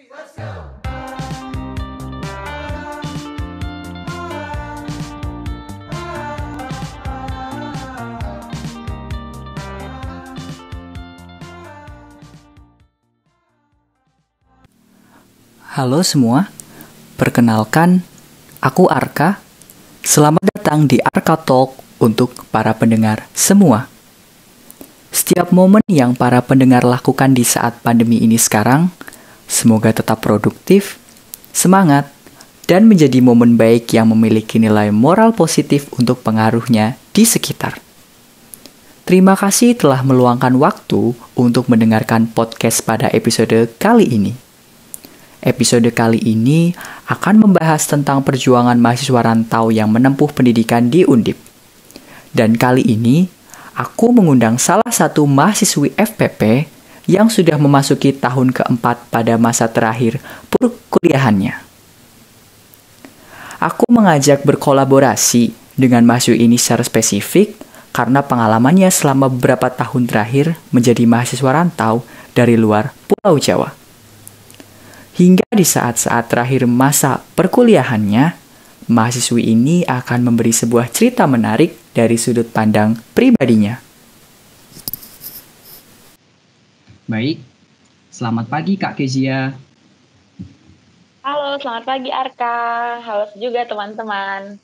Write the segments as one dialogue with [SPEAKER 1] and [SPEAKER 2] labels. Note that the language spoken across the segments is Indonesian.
[SPEAKER 1] Halo semua, perkenalkan, aku Arka. Selamat datang di Arka Talk untuk para pendengar semua. Setiap momen yang para pendengar lakukan di saat pandemi ini sekarang, semoga tetap produktif, semangat, dan menjadi momen baik yang memiliki nilai moral positif untuk pengaruhnya di sekitar. Terima kasih telah meluangkan waktu untuk mendengarkan podcast pada episode kali ini. Episode kali ini akan membahas tentang perjuangan mahasiswa rantau yang menempuh pendidikan di Undip. Dan kali ini, aku mengundang salah satu mahasiswi FPP yang sudah memasuki tahun keempat pada masa terakhir perkuliahannya. Aku mengajak berkolaborasi dengan mahasiswi ini secara spesifik karena pengalamannya selama beberapa tahun terakhir menjadi mahasiswa rantau dari luar Pulau Jawa. Hingga di saat-saat terakhir masa perkuliahannya, mahasiswi ini akan memberi sebuah cerita menarik dari sudut pandang pribadinya. Baik, selamat pagi Kak Kezia.
[SPEAKER 2] Halo, selamat pagi Arka. Halo juga teman-teman.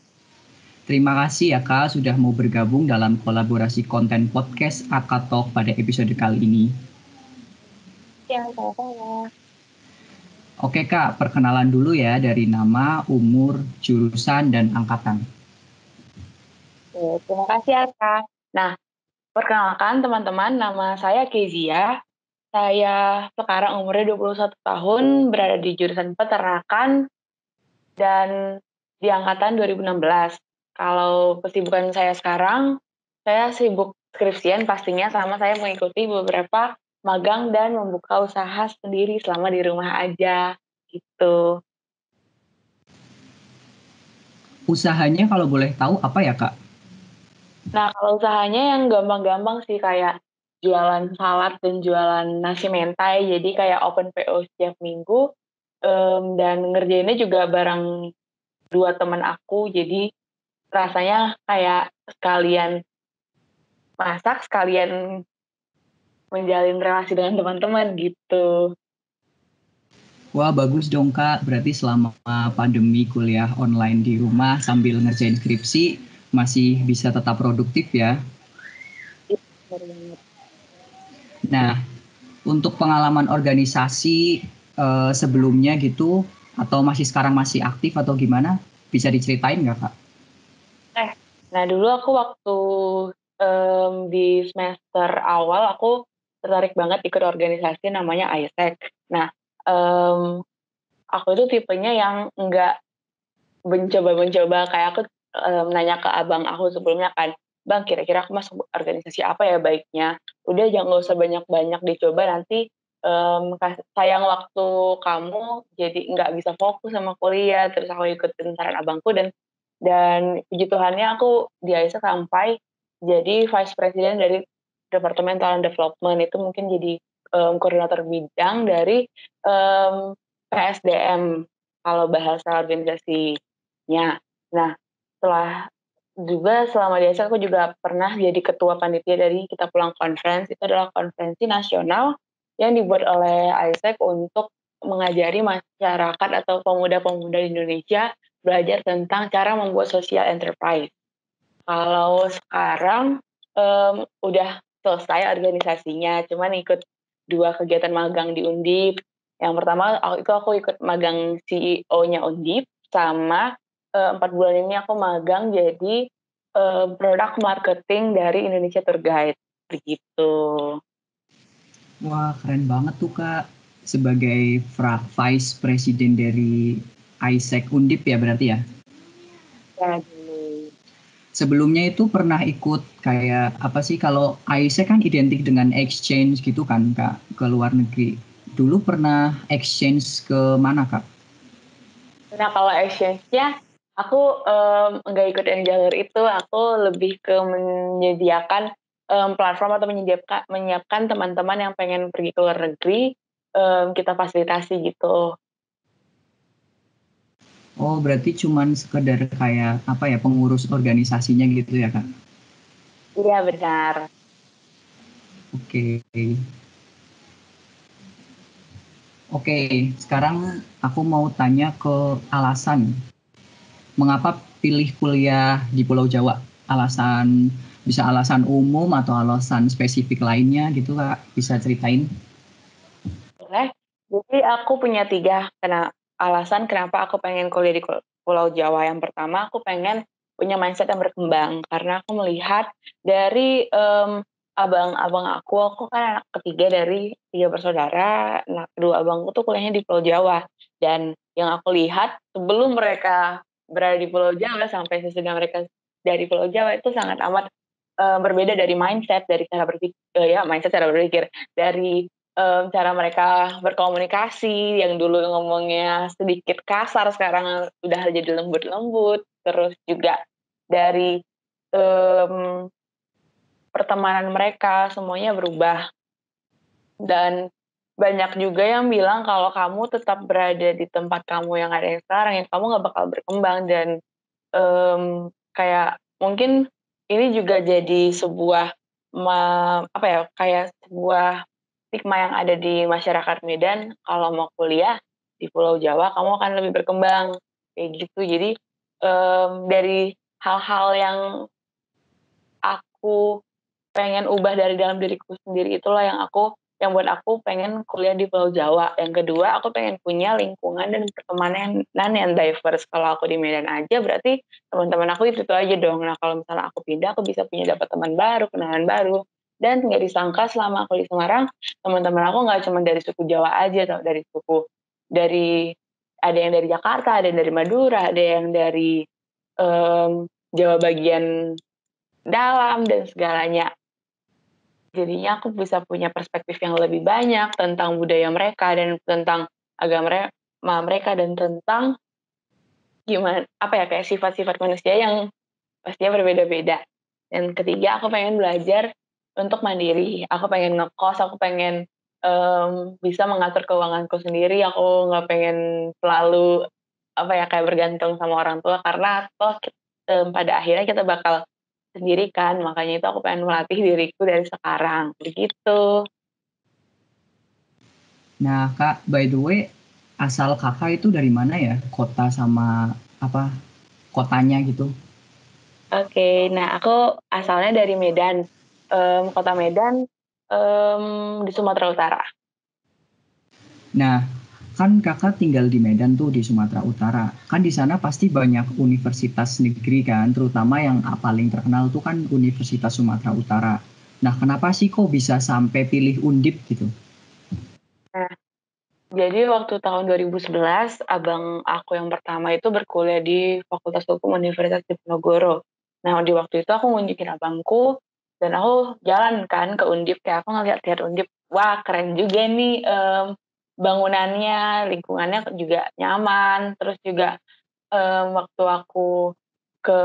[SPEAKER 1] Terima kasih ya Kak sudah mau bergabung dalam kolaborasi konten podcast Arka Talk pada episode kali ini.
[SPEAKER 2] Ya, sama-sama.
[SPEAKER 1] Oke Kak, perkenalan dulu ya dari nama, umur, jurusan, dan angkatan.
[SPEAKER 2] Terima kasih Arka. Nah, perkenalkan teman-teman, nama saya Kezia. Saya sekarang umurnya 21 tahun, berada di jurusan peternakan, dan di angkatan 2016. Kalau kesibukan saya sekarang, saya sibuk skripsian pastinya, sama saya mengikuti beberapa magang dan membuka usaha sendiri selama di rumah aja, gitu.
[SPEAKER 1] Usahanya kalau boleh tahu apa ya Kak?
[SPEAKER 2] Nah, kalau usahanya yang gampang-gampang sih kayak jualan salad dan jualan nasi mentai, jadi kayak open PO setiap minggu, dan ngerjainnya juga bareng 2 teman aku, jadi rasanya kayak sekalian masak, sekalian menjalin relasi dengan teman-teman gitu.
[SPEAKER 1] Wah bagus dong Kak, berarti selama pandemi kuliah online di rumah sambil ngerjain skripsi masih bisa tetap produktif ya.
[SPEAKER 2] Iya, bener banget.
[SPEAKER 1] Nah, untuk pengalaman organisasi sebelumnya gitu, atau masih sekarang masih aktif atau gimana? Bisa diceritain nggak Kak?
[SPEAKER 2] Nah dulu aku waktu di semester awal aku tertarik banget ikut organisasi namanya AIESEC. Nah, aku itu tipenya yang nggak mencoba-mencoba, kayak aku nanya ke abang aku sebelumnya kan, "Bang, kira-kira aku masuk organisasi apa ya baiknya?" "Udah jangan nggak usah banyak-banyak dicoba, nanti sayang waktu kamu, jadi nggak bisa fokus sama kuliah." Terus aku ikutin saran abangku dan puji Tuhannya aku di AISA sampai jadi Vice President dari Departemen Talent Development, itu mungkin jadi koordinator bidang dari PSDM kalau bahasa organisasinya. Nah, setelah juga selama di AISA aku juga pernah jadi ketua panitia dari Kita Pulang Conference. Itu adalah konferensi nasional yang dibuat oleh AIESEC untuk mengajari masyarakat atau pemuda-pemuda di Indonesia belajar tentang cara membuat social enterprise. Kalau sekarang udah selesai organisasinya, cuman ikut 2 kegiatan magang di Undip. Yang pertama aku ikut magang CEO-nya Undip, sama 4 bulan ini aku magang jadi product marketing dari Indonesia Tour Guide, begitu.
[SPEAKER 1] Wah keren banget tuh Kak, sebagai Vice President dari AIESEC Undip ya berarti ya?
[SPEAKER 2] Ya dulu.
[SPEAKER 1] Sebelumnya itu pernah ikut kayak apa sih, kalau AIESEC kan identik dengan exchange gitu kan Kak, ke luar negeri. Dulu pernah exchange ke mana Kak?
[SPEAKER 2] Nah, kalau exchange-nya, aku nggak ikut yang jalur itu, aku lebih ke menyediakan platform atau menyiapkan teman-teman yang pengen pergi ke luar negeri, kita fasilitasi gitu.
[SPEAKER 1] Oh, berarti cuman sekedar kayak apa ya, pengurus organisasinya gitu ya, Kak?
[SPEAKER 2] Iya benar.
[SPEAKER 1] Oke. Oke, sekarang aku mau tanya ke alasan mengapa pilih kuliah di Pulau Jawa? Alasan bisa alasan umum atau alasan spesifik lainnya gitu, Kak? Bisa ceritain?
[SPEAKER 2] Boleh. Jadi aku punya 3 alasan kenapa aku pengen kuliah di Pulau Jawa. Yang pertama, aku pengen punya mindset yang berkembang, karena aku melihat dari, abang-abang aku kan anak ketiga dari 3 bersaudara. Nah, kedua abangku tuh kuliahnya di Pulau Jawa, dan yang aku lihat sebelum mereka berada di Pulau Jawa sampai sesudah mereka dari Pulau Jawa itu sangat amat, berbeda dari mindset, dari cara mindset, cara berpikir, dari cara mereka berkomunikasi yang dulu ngomongnya sedikit kasar sekarang udah jadi lembut-lembut, terus juga dari, mmm, pertemanan mereka semuanya berubah. Dan banyak juga yang bilang kalau kamu tetap berada di tempat kamu yang ada yang sekarang, ya kamu nggak bakal berkembang dan, kayak mungkin ini juga jadi sebuah apa ya, kayak sebuah stigma yang ada di masyarakat Medan, kalau mau kuliah di Pulau Jawa kamu akan lebih berkembang, kayak gitu. Jadi, dari hal-hal yang aku pengen ubah dari dalam diriku sendiri itulah yang buat aku pengen kuliah di Pulau Jawa. Yang kedua, aku pengen punya lingkungan dan pertemanan yang diverse. Kalau aku di Medan aja berarti teman-teman aku itu aja dong. Nah, kalau misalnya aku pindah, aku bisa punya dapat teman baru, kenalan baru. Dan nggak disangka selama aku di Semarang, teman-teman aku nggak cuma dari suku Jawa aja tau, dari ada yang dari Jakarta, ada yang dari Madura, ada yang dari, Jawa bagian dalam dan segalanya. Jadinya aku bisa punya perspektif yang lebih banyak tentang budaya mereka dan tentang agama mereka dan tentang apa ya, kayak sifat-sifat manusia yang pastinya berbeda-beda. Dan ketiga, aku pengen belajar untuk mandiri. Aku pengen ngekos, aku pengen, bisa mengatur keuanganku sendiri, aku nggak pengen selalu, apa ya, kayak bergantung sama orang tua karena toh pada akhirnya kita bakal sendiri kan, makanya itu aku pengen melatih diriku dari sekarang, begitu.
[SPEAKER 1] Nah, Kak, by the way, asal Kakak itu dari mana ya? Kota sama apa? Kotanya gitu.
[SPEAKER 2] Oke, nah aku asalnya dari Medan, kota Medan, di Sumatera Utara.
[SPEAKER 1] Nah, kan Kakak tinggal di Medan tuh di Sumatera Utara. Kan di sana pasti banyak universitas negeri kan, terutama yang paling terkenal tuh kan Universitas Sumatera Utara. Nah, kenapa sih kok bisa sampai pilih Undip gitu?
[SPEAKER 2] Nah, jadi waktu tahun 2011, abang aku yang pertama itu berkuliah di Fakultas Hukum Universitas Diponegoro. Nah, di waktu itu aku ngunjungin abangku, dan aku jalan kan ke Undip, kayak aku ngeliat-liat Undip, wah keren juga nih, bangunannya, lingkungannya juga nyaman, terus juga, waktu aku ke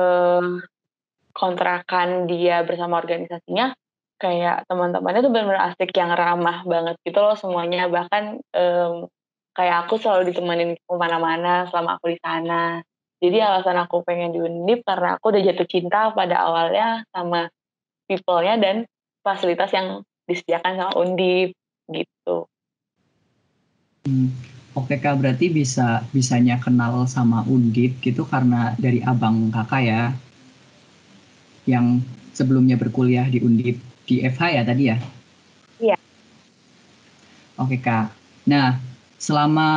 [SPEAKER 2] kontrakan dia bersama organisasinya, kayak teman-temannya tuh bener-bener asik yang ramah banget gitu loh semuanya, bahkan, kayak aku selalu ditemenin ke mana-mana selama aku di sana. Jadi alasan aku pengen di Undip karena aku udah jatuh cinta pada awalnya sama people-nya dan fasilitas yang disediakan sama Undip, gitu.
[SPEAKER 1] Oke Kak, berarti bisanya kenal sama Undip gitu karena dari abang Kakak ya, yang sebelumnya berkuliah di Undip di FH ya tadi ya.
[SPEAKER 2] Iya.
[SPEAKER 1] Oke Kak. Nah, selama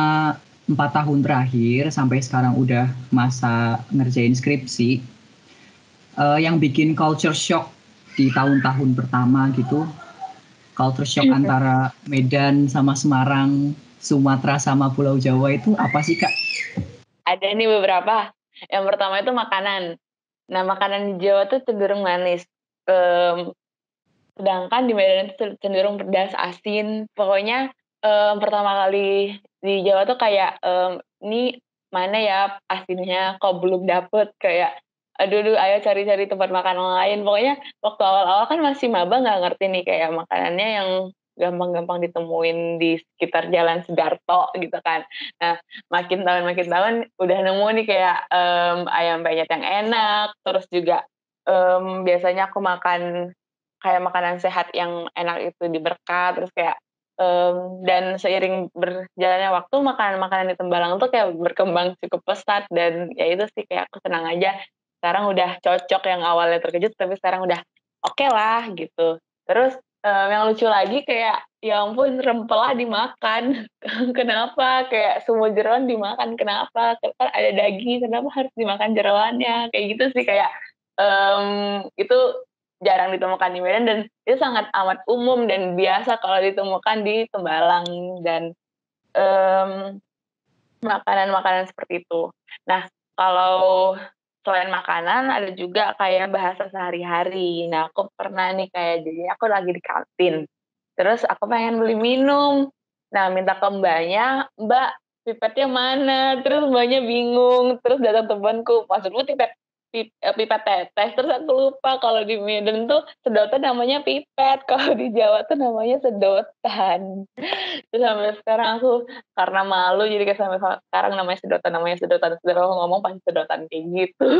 [SPEAKER 1] 4 tahun terakhir sampai sekarang udah masa ngerjain skripsi, yang bikin culture shock di tahun-tahun pertama gitu, culture shock antara Medan sama Semarang, Sumatera sama Pulau Jawa itu apa sih Kak?
[SPEAKER 2] Ada nih beberapa. Yang pertama itu makanan. Nah, makanan di Jawa tuh cenderung manis, mmm sedangkan di Medan itu cenderung pedas, asin, pokoknya, pertama kali di Jawa tuh kayak, "Ini mana ya asinnya, kok belum dapet?" Kayak, "Aduh duh, ayo cari-cari tempat makan lain." Pokoknya waktu awal-awal kan masih maba nggak ngerti nih kayak makanannya yang gampang-gampang ditemuin di sekitar Jalan Sidarto gitu kan. Nah, makin tahun udah nemu nih kayak ayam penyet yang enak, terus juga biasanya aku makan kayak makanan sehat yang enak itu di Berkat, terus kayak dan seiring berjalannya waktu makanan-makanan di Tembalang tuh kayak berkembang cukup pesat dan ya itu sih kayak aku senang aja. Sekarang udah cocok yang awalnya terkejut tapi sekarang udah oke lah gitu. Terus yang lucu lagi kayak ya ampun rempela dimakan. Kenapa? Kayak semua jeroan dimakan. Kenapa? Kan ada daging, kenapa harus dimakan jeroannya? Kayak gitu sih kayak itu jarang ditemukan di Medan dan itu sangat amat umum dan biasa kalau ditemukan di Tembalang dan makanan-makanan seperti itu. Nah, kalau selain makanan ada juga kayak bahasa sehari-hari. Nah, aku pernah nih kayak jadi aku lagi di kantin, terus aku pengen beli minum. Nah, minta ke mbaknya, "Mbak, pipetnya mana?" Terus mbaknya bingung, terus datang temanku, "Maksudmu pipet teteh?" Terus aku lupa kalau di Medan tuh sedotan namanya pipet, kalau di Jawa tuh namanya sedotan. Terus sampai sekarang aku karena malu jadi kayak sampai sekarang namanya sedotan, setiap aku ngomong pasti sedotan kayak gitu.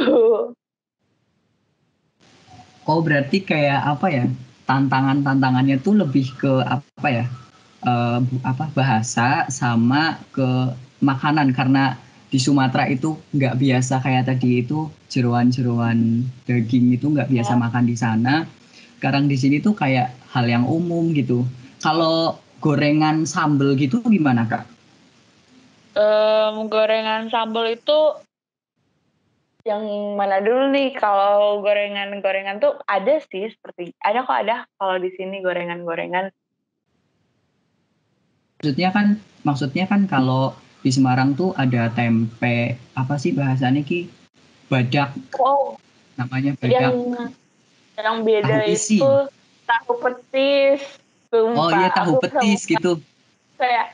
[SPEAKER 1] Oh, berarti kayak apa ya? Tantangannya tuh lebih ke apa ya? Apa bahasa sama ke makanan karena di Sumatera itu nggak biasa kayak tadi itu jeroan-jeroan daging itu nggak biasa
[SPEAKER 2] Ya,
[SPEAKER 1] makan di sana. Sekarang di sini tuh kayak hal yang umum gitu. Kalau gorengan sambel gitu gimana Kak?
[SPEAKER 2] gorengan sambal itu yang mana dulu nih? Kalau gorengan-gorengan tuh ada sih ada kalau di sini gorengan-gorengan.
[SPEAKER 1] Maksudnya kan kalau di Semarang tuh ada tempe apa sih bahasanya ki badak
[SPEAKER 2] Oh,
[SPEAKER 1] namanya
[SPEAKER 2] yang
[SPEAKER 1] badak
[SPEAKER 2] yang beda
[SPEAKER 1] tahu isi.
[SPEAKER 2] itu tahu petis.
[SPEAKER 1] Oh iya
[SPEAKER 2] Sumpah,
[SPEAKER 1] tahu
[SPEAKER 2] aku
[SPEAKER 1] petis gitu.
[SPEAKER 2] kayak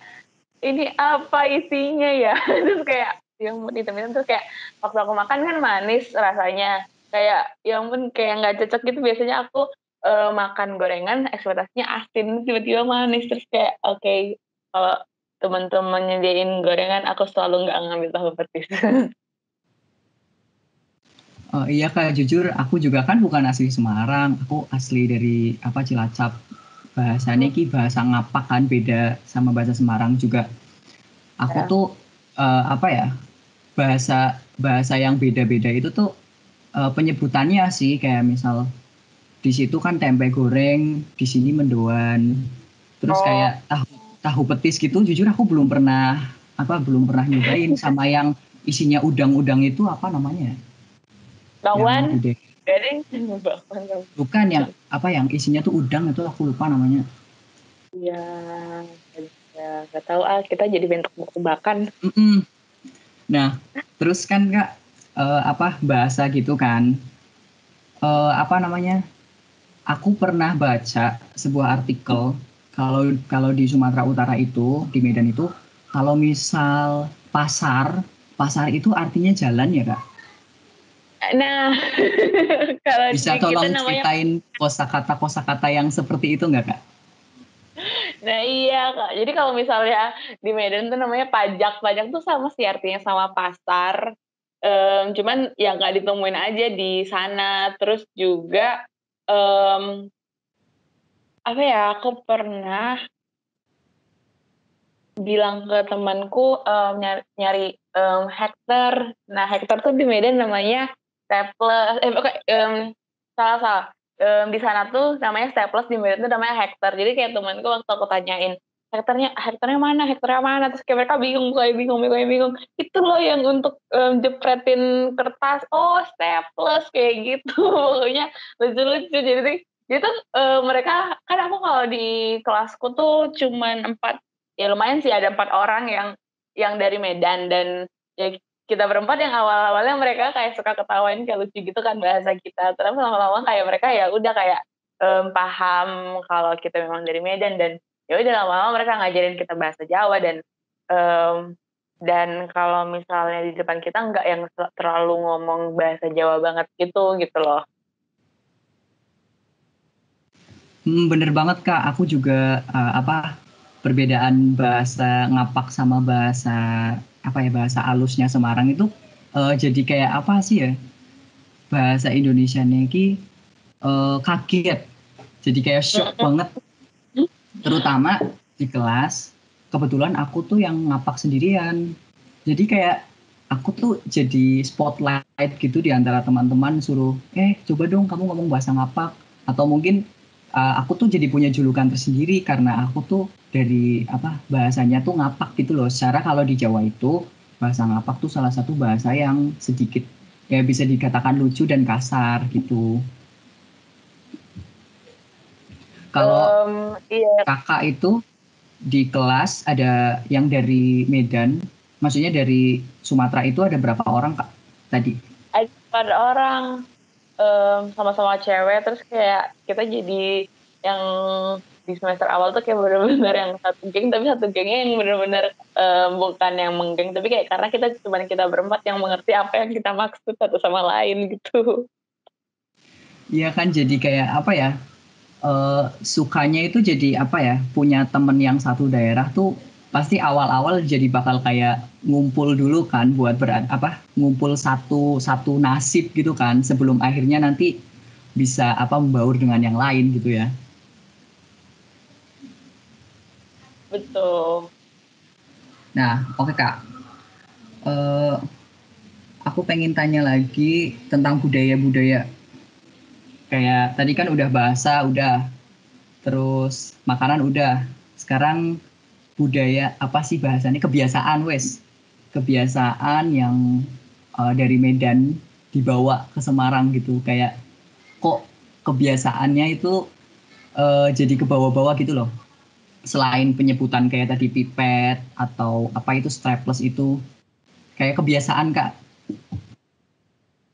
[SPEAKER 2] ini apa isinya ya? Terus kayak ya ampun hitam-hitam terus kayak waktu aku makan kan manis rasanya. Kayak ya ampun kayak nggak cocok gitu biasanya aku makan gorengan ekspektasinya asin tiba-tiba manis terus kayak oke kalau teman-teman nyediain gorengan aku selalu nggak ngambil tahu petis.
[SPEAKER 1] Oh iya Kak, jujur aku juga kan bukan asli Semarang, aku asli dari apa Cilacap. Bahasanya ki bahasa ngapak kan beda sama bahasa Semarang juga. Aku
[SPEAKER 2] Ya.
[SPEAKER 1] tuh apa ya bahasa bahasa yang beda-beda itu tuh penyebutannya sih kayak misal di situ kan tempe goreng, di sini mendoan. Terus
[SPEAKER 2] Oh,
[SPEAKER 1] kayak tahu tahu petis gitu, jujur aku belum pernah nyobain sama yang isinya udang-udang itu apa namanya? Yang
[SPEAKER 2] bakwan,
[SPEAKER 1] di
[SPEAKER 2] garing, bakwan kamu.
[SPEAKER 1] bukan yang apa yang isinya tuh udang itu aku lupa namanya.
[SPEAKER 2] Ya, ya nggak tahu kita jadi bentuk bakan.
[SPEAKER 1] Mm-mm. Nah, terus kan Kak apa bahasa gitu kan? Apa namanya? Aku pernah baca sebuah artikel kalau kalau di Sumatera Utara itu di Medan itu kalau misal pasar itu artinya jalan ya Kak.
[SPEAKER 2] Nah, kalau
[SPEAKER 1] Bisa
[SPEAKER 2] di kita
[SPEAKER 1] tolong
[SPEAKER 2] namanya.
[SPEAKER 1] ceritain kosakata yang seperti itu nggak Kak?
[SPEAKER 2] Nah iya Kak, jadi kalau misalnya di Medan tuh namanya pajak, pajak tuh sama sih artinya sama pasar, cuman ya nggak ditemuin aja di sana. Terus juga apa ya? Aku pernah bilang ke temanku nyari hektar. Nah hektar tuh di Medan namanya staples. Oke, salah salah. Di sana tuh namanya staples di Medan tuh namanya hektar. Jadi kayak temanku waktu aku tanyain hektarnya mana, terus kayak mereka bingung, bingung. Itu loh yang untuk jepretin kertas. Oh staples kayak gitu. Pokoknya lucu-lucu. Jadi tuh mereka kan aku kalau di kelasku tuh cuman 4 ya lumayan sih ada 4 orang yang dari Medan dan ya kita berempat yang awal-awalnya mereka kayak suka ketawain kayak lucu gitu kan bahasa kita terus lama-lama kayak mereka ya udah kayak paham kalau kita memang dari Medan dan ya udah lama-lama mereka ngajarin kita bahasa Jawa em, dan kalau misalnya di depan kita nggak yang terlalu ngomong bahasa Jawa banget gitu gitu loh.
[SPEAKER 1] Bener banget Kak, aku juga perbedaan bahasa ngapak sama bahasa bahasa alusnya Semarang itu jadi kayak apa sih ya, bahasa Indonesia ki kaget, jadi kayak shock banget, terutama di kelas. Kebetulan aku tuh yang ngapak sendirian, jadi kayak aku tuh jadi spotlight gitu di antara teman-teman, suruh coba dong kamu ngomong bahasa ngapak. Atau mungkin aku tuh jadi punya julukan tersendiri karena aku tuh dari bahasanya tuh ngapak gitu loh. Secara kalau di Jawa itu bahasa ngapak tuh salah satu bahasa yang sedikit ya bisa dikatakan lucu dan kasar gitu. Kalau
[SPEAKER 2] Iya,
[SPEAKER 1] kakak itu di kelas ada yang dari Medan, maksudnya dari Sumatera, itu ada berapa orang Kak tadi?
[SPEAKER 2] ada 4 orang, sama-sama cewek, terus kayak kita jadi yang di semester awal tuh kayak bener-bener yang satu geng, tapi satu gengnya yang bener-bener bukan yang menggeng, tapi kayak karena kita berempat yang mengerti apa yang kita maksud satu sama lain gitu.
[SPEAKER 1] Iya kan jadi kayak apa ya? Sukanya itu jadi apa ya? Punya temen yang satu daerah tuh pasti awal-awal jadi bakal kayak ngumpul dulu kan buat ngumpul satu satu nasib gitu kan sebelum akhirnya nanti bisa membaur dengan yang lain gitu ya.
[SPEAKER 2] Betul.
[SPEAKER 1] Nah, oke Kak. Eh, aku pengen tanya lagi tentang budaya-budaya. Kayak tadi kan udah bahasa, udah. Terus makanan udah. Sekarang budaya apa sih bahasanya? Kebiasaan wes. Kebiasaan yang dari Medan dibawa ke Semarang gitu. Kayak kok kebiasaannya itu jadi ke bawah-bawah gitu loh. Selain penyebutan kayak tadi pipet atau apa itu strapless itu. Kayak kebiasaan Kak.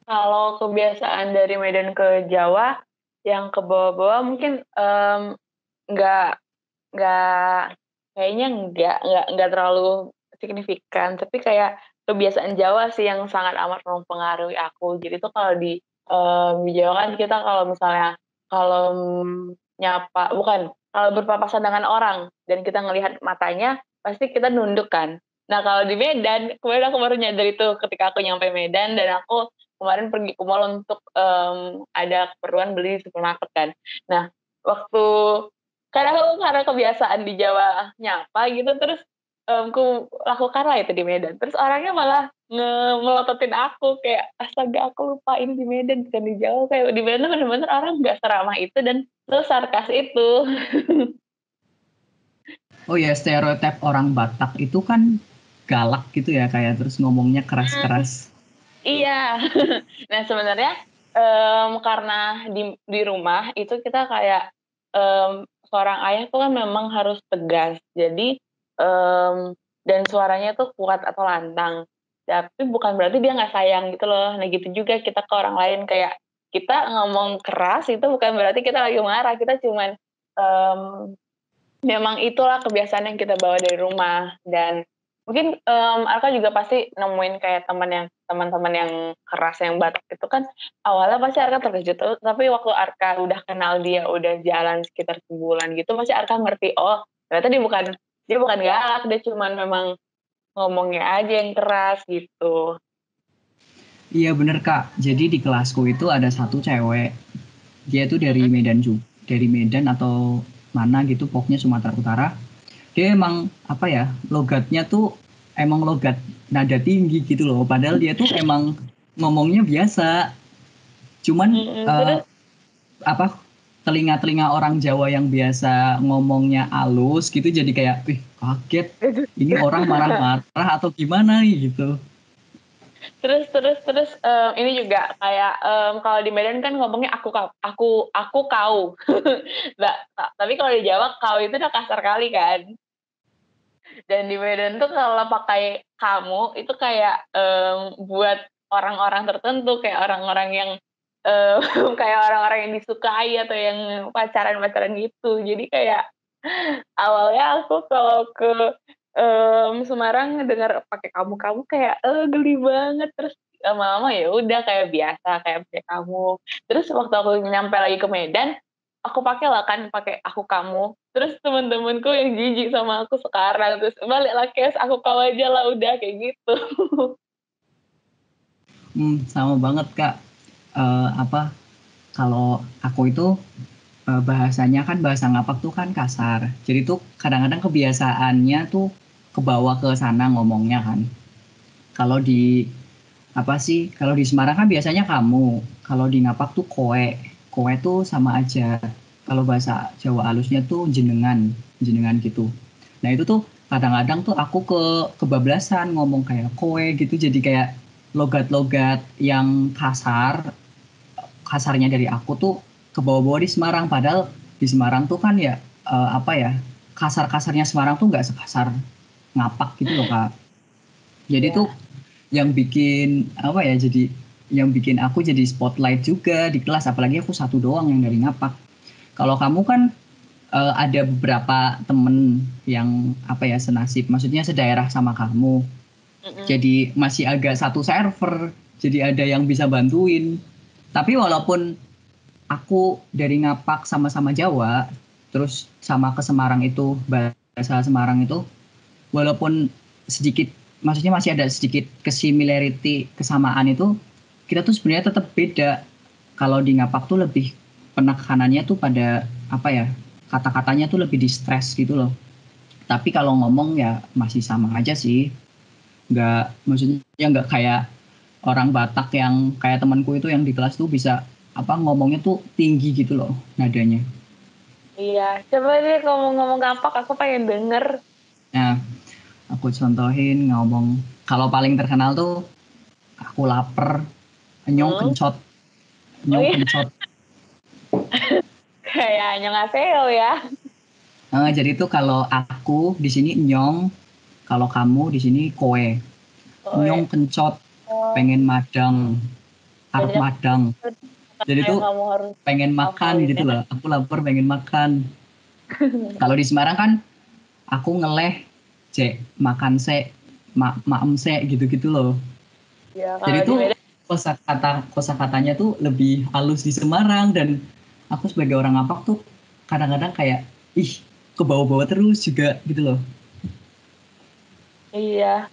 [SPEAKER 2] Kalau kebiasaan dari Medan ke Jawa yang ke bawah-bawah mungkin nggak nggak kayaknya nggak terlalu signifikan, tapi kayak kebiasaan Jawa sih yang sangat amat mempengaruhi aku. Jadi tuh kalau di Jawa kan kita kalau misalnya kalau nyapa bukan kalau berpapasan dengan orang dan kita ngelihat matanya pasti kita nunduk kan. Nah kalau di Medan kemarin aku baru nyadar itu ketika aku nyampe Medan dan aku kemarin pergi ke mall untuk ada keperluan beli di supermarket kan. Nah waktu karena aku karena kebiasaan di Jawa nyapa gitu, terus, ku lakukanlah itu di Medan, terus orangnya malah melototin aku, kayak, astaga aku lupain di Medan bukan di Jawa, kayak di Medan tuh bener-bener orang nggak seramah itu dan sarkas itu.
[SPEAKER 1] Oh ya, stereotip orang Batak itu kan galak gitu ya, kayak terus ngomongnya keras-keras.
[SPEAKER 2] Iya. Nah sebenarnya, karena di rumah itu kita kayak, seorang ayah tuh kan memang harus tegas. Jadi, dan suaranya tuh kuat atau lantang. Tapi bukan berarti dia nggak sayang gitu loh. Nah gitu juga kita ke orang lain, kayak kita ngomong keras itu bukan berarti kita lagi marah, kita cuman, mmm memang itulah kebiasaan yang kita bawa dari rumah dan mungkin, Arka juga pasti nemuin kayak teman-teman yang keras yang Batak itu kan awalnya pasti Arka terkejut tapi waktu Arka udah kenal dia, udah jalan sekitar sebulan gitu pasti Arka ngerti, oh ternyata dia bukan galak, dia cuman memang ngomongnya aja yang keras gitu.
[SPEAKER 1] Iya bener Kak, jadi di kelasku itu ada satu cewek, dia tuh dari
[SPEAKER 2] Mhm.
[SPEAKER 1] Medan juga, dari Medan atau mana gitu, pokoknya Sumatera Utara. Dia emang logatnya tuh emang logat nada tinggi gitu loh, padahal dia tuh emang ngomongnya biasa, cuman
[SPEAKER 2] Mhm,
[SPEAKER 1] eh,
[SPEAKER 2] terus
[SPEAKER 1] apa telinga-telinga orang Jawa yang biasa ngomongnya halus gitu jadi kayak wih kaget, ini orang marah-marah atau gimana nih gitu.
[SPEAKER 2] Terus terus terus, ini juga kayak, kalau di Medan kan ngomongnya aku kau. Nah, tapi kalau di Jawa kau itu udah kasar kali kan. Dan di Medan tuh kalau pakai kamu itu kayak, buat orang-orang tertentu, kayak orang-orang yang, eee, kayak orang-orang yang disukai atau yang pacaran-pacaran gitu. Jadi kayak awalnya aku kalau ke, Semarang ngedengar pakai kamu-kamu kayak, geli banget, terus lama-lama ya udah kayak biasa, kayak pakai kamu. Terus waktu aku nyampe lagi ke Medan, aku pakai lah kan, pakai aku kamu. Terus temen-temenku yang jijik sama aku sekarang, terus balik lah Kes, aku kamu aja lah udah kayak gitu.
[SPEAKER 1] Sama banget Kak. Apa kalau aku itu bahasanya kan bahasa ngapak tuh kan kasar. Jadi tuh kadang-kadang kebiasaannya tuh kebawa ke sana ngomongnya kan. Kalau di apa sih? Kalau di Semarang kan biasanya kamu. Kalau di ngapak tuh kowe. Kowe tuh sama aja. Kalau bahasa Jawa halusnya tuh jenengan, jenengan gitu. Nah itu tuh kadang-kadang tuh aku kebablasan ngomong kayak kowe gitu. Jadi kayak logat-logat yang kasarnya dari aku tuh ke bawah-bawah di Semarang. Padahal di Semarang tuh kan ya apa ya, kasar-kasarnya Semarang tuh nggak sekasar ngapak gitu loh Kak. Jadi tuh
[SPEAKER 2] Ya,
[SPEAKER 1] yang bikin apa ya, jadi yang bikin aku jadi spotlight juga di kelas, apalagi aku satu doang yang dari ngapak. Kalau kamu kan ada beberapa temen yang apa ya, senasib, maksudnya sedaerah sama kamu,
[SPEAKER 2] mm-mm.
[SPEAKER 1] jadi masih agak satu server, jadi ada yang bisa bantuin. Tapi walaupun aku dari ngapak sama-sama Jawa, terus sama ke Semarang itu bahasa Semarang itu, walaupun sedikit, maksudnya masih ada sedikit kesimilarity, kesamaan itu, kita tuh sebenarnya tetap beda. Kalau di ngapak tuh lebih penekanannya tuh pada apa ya, kata-katanya tuh lebih di stress gitu loh. Tapi kalau ngomong ya masih sama aja sih, nggak, maksudnya nggak kayak orang Batak yang kayak temanku itu yang di kelas tuh bisa apa, ngomongnya tuh tinggi gitu loh nadanya.
[SPEAKER 2] Iya, coba deh kalau ngomong gampang aku pengen denger.
[SPEAKER 1] Nah, aku contohin ngomong, kalau paling terkenal tuh aku lapar, nyong
[SPEAKER 2] Hmm?
[SPEAKER 1] kencot,
[SPEAKER 2] Oh
[SPEAKER 1] nyong
[SPEAKER 2] iya,
[SPEAKER 1] kencot.
[SPEAKER 2] kayak annyeonghaseyo ya.
[SPEAKER 1] Jadi tuh kalau aku di sini nyong, kalau kamu di sini kowe.
[SPEAKER 2] Oh
[SPEAKER 1] Nyong
[SPEAKER 2] iya.
[SPEAKER 1] kencot,
[SPEAKER 2] Oh,
[SPEAKER 1] pengen madang, arep
[SPEAKER 2] banyak
[SPEAKER 1] madang. Jadi
[SPEAKER 2] yang
[SPEAKER 1] tuh
[SPEAKER 2] kamu harus
[SPEAKER 1] pengen makan
[SPEAKER 2] hafalin
[SPEAKER 1] gitu
[SPEAKER 2] ya.
[SPEAKER 1] loh. Aku lapar pengen makan. Kalau di Semarang kan aku ngeleh, cek makan se, maem se gitu-gitu loh.
[SPEAKER 2] Ya,
[SPEAKER 1] Jadi
[SPEAKER 2] kalau di
[SPEAKER 1] tuh
[SPEAKER 2] Medan,
[SPEAKER 1] kosakatanya tuh lebih halus di Semarang, dan aku sebagai orang Ngapak tuh kadang-kadang kayak ih, ke bawah-bawah terus juga gitu loh.
[SPEAKER 2] iya,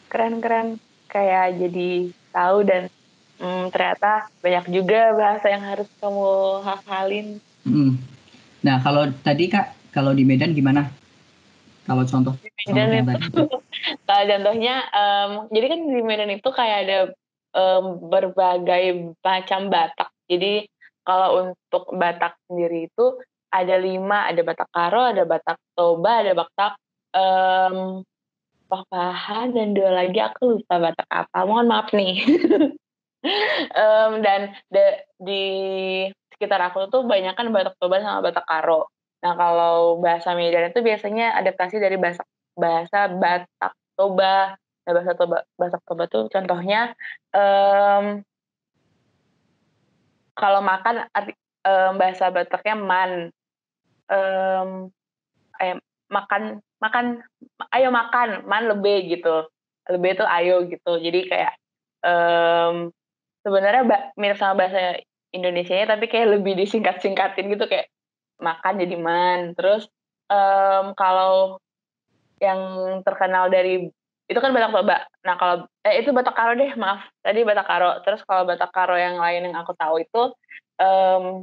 [SPEAKER 2] keren-keren. Kayak jadi tahu dan ternyata banyak juga bahasa yang harus kamu hafalin.
[SPEAKER 1] Mm. Nah, kalau tadi Kak, kalau di Medan gimana? Kalau contoh
[SPEAKER 2] Di
[SPEAKER 1] contoh
[SPEAKER 2] Medan
[SPEAKER 1] yang
[SPEAKER 2] itu,
[SPEAKER 1] tadi itu.
[SPEAKER 2] kalau contohnya, jadi kan di Medan itu kayak ada berbagai macam Batak. Jadi kalau untuk Batak sendiri itu ada 5, ada Batak Karo, ada Batak Toba, ada Batak um, Papahan, dan 2 lagi aku lupa Batak apa. Mohon maaf nih. Dan di sekitar aku tuh banyak kan Batak Toba sama Batak Karo. Nah, kalau bahasa Medan itu biasanya adaptasi dari bahasa bahasa Batak Toba. Nah, Batak Toba tuh contohnya, em, kalau makan bahasa Bataknya man, em, makan makan, ayo makan, man lebih gitu. Lebih itu ayo gitu. Jadi kayak em, sebenarnya mirip sama bahasa Indonesianya, tapi kayak lebih disingkat-singkatin gitu, kayak makan jadi man. Terus kalau yang terkenal dari itu kan Batak Toba. Nah, kalau itu Batak Karo deh, maaf. Tadi Batak Karo. Terus kalau Batak Karo yang lain yang aku tahu itu um,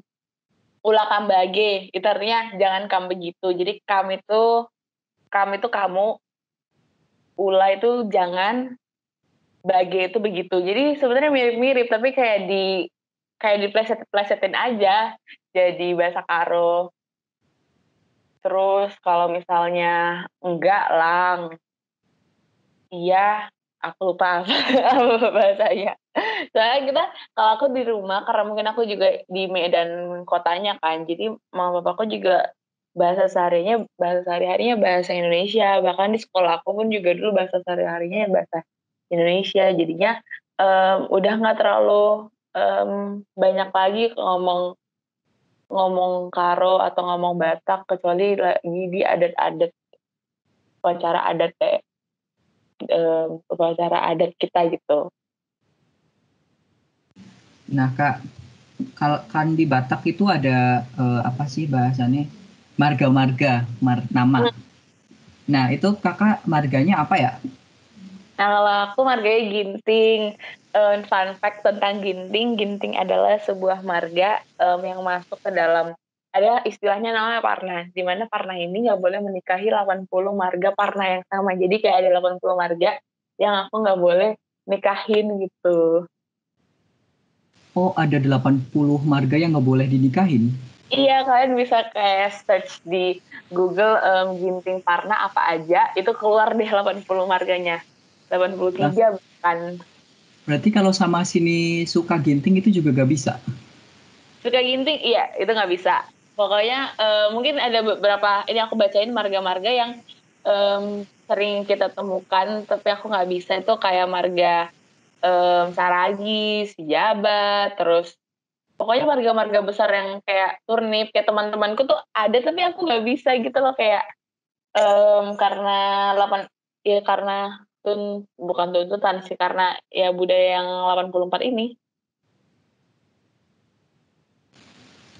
[SPEAKER 2] ulah kambage. Itu artinya jangan kam begitu. Jadi kami itu kamu, ulah itu jangan, bage itu begitu. Jadi sebenarnya mirip-mirip, tapi kayak dipleset-plesetin aja jadi bahasa Karo. Terus kalau misalnya enggak lang, iya, aku lupa apa bahasanya. Soalnya kalau aku di rumah, karena mungkin aku juga di Medan kotanya kan, jadi mama papaku juga bahasa sehari-harinya bahasa Indonesia. Bahkan di sekolah aku pun juga dulu bahasa sehari-harinya bahasa Indonesia. Jadinya udah nggak terlalu em, banyak lagi ngomong ngomong Karo atau ngomong Batak, kecuali lagi di adat-adat, upacara adat kayak upacara adat kita gitu.
[SPEAKER 1] Nah Kak, kalau kan di Batak itu ada apa sih bahasannya? Marga-marga, nama. Nah, itu kakak marganya apa ya?
[SPEAKER 2] Nah, kalau aku marganya Ginting. Fun fact tentang Ginting, Ginting adalah sebuah marga yang masuk ke dalam, ada istilahnya namanya Parna, di mana Parna ini nggak boleh menikahi 80 marga Parna yang sama. Jadi kayak ada 80 marga yang aku nggak boleh nikahin gitu.
[SPEAKER 1] Oh, ada 80 marga yang nggak boleh dinikahin.
[SPEAKER 2] Iya, kalian bisa kayak search di Google Ginting Parna apa aja, itu keluar deh 80 marganya.
[SPEAKER 1] Lah,
[SPEAKER 2] 83 bukan.
[SPEAKER 1] berarti kalau sama sini suka ginting itu juga gak bisa.
[SPEAKER 2] Suka ginting, iya, itu nggak bisa. Pokoknya mungkin ada beberapa, ini aku bacain marga-marga yang sering kita temukan, tapi aku nggak bisa. Itu kayak marga Saragi, Sijabat, terus pokoknya marga-marga besar yang kayak Turnip, kayak teman-temanku tuh ada, tapi aku nggak bisa gitu loh, kayak karena 8, ya karena bukan tuntutan sih, karena ya budaya yang 84 ini.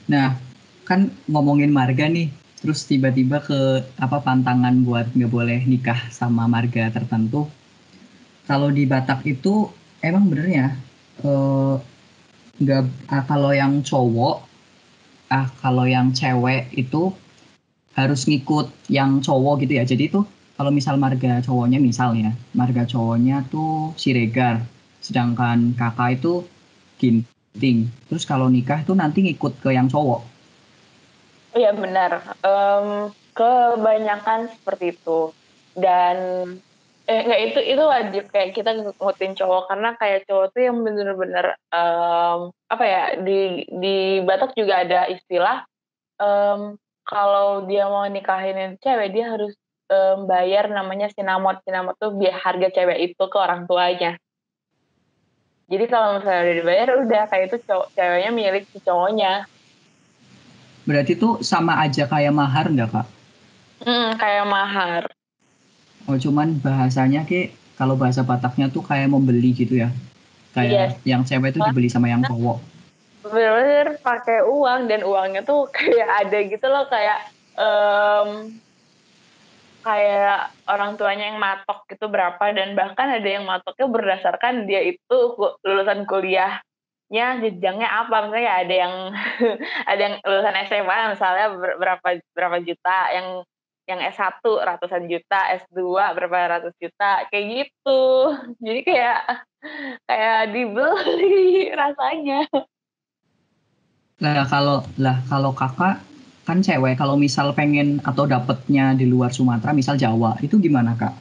[SPEAKER 1] Nah, kan ngomongin marga nih, terus tiba-tiba ke apa pantangan buat nggak boleh nikah sama marga tertentu. Kalau di Batak itu emang bener ya, eh, nggak kalau yang cowok, kalau yang cewek itu harus ngikut yang cowok gitu ya. Jadi tuh kalau misal marga cowoknya misalnya, marga cowoknya tuh Siregar, sedangkan kakak itu Ginting. Terus kalau nikah tuh nanti ngikut ke yang cowok.
[SPEAKER 2] Iya benar. Kebanyakan seperti itu. Dan nggak, itu wajib kayak kita ngikutin cowok, karena kayak cowok tuh yang bener-bener apa ya, di Batak juga ada istilah, kalau dia mau nikahin cewek dia harus bayar namanya sinamot. Sinamot tuh biar harga cewek itu ke orang tuanya. Jadi kalau misalnya udah dibayar, udah kayak itu cowok, ceweknya milik si cowoknya.
[SPEAKER 1] Berarti tuh sama aja kayak mahar nggak kak?
[SPEAKER 2] Kayak mahar.
[SPEAKER 1] Oh cuman bahasanya kalau bahasa Bataknya tuh kayak membeli gitu ya.
[SPEAKER 2] Iya
[SPEAKER 1] Kayak
[SPEAKER 2] sih.
[SPEAKER 1] yang cewek itu dibeli sama yang cowok.
[SPEAKER 2] Bener-bener pakai uang, dan uangnya tuh kayak ada gitu loh, kayak em, kayak orang tuanya yang matok gitu berapa, dan bahkan ada yang matoknya berdasarkan dia itu lulusan kuliahnya jenjangnya apa. Misalnya ada yang ada yang lulusan SMA misalnya berapa berapa juta, yang S1 ratusan juta, S2 berapa ratus juta, kayak gitu. Jadi kayak kayak dibeli rasanya.
[SPEAKER 1] Lah kalau kakak kan cewek, kalau misal pengen atau dapetnya di luar Sumatera, misal Jawa, itu gimana kak?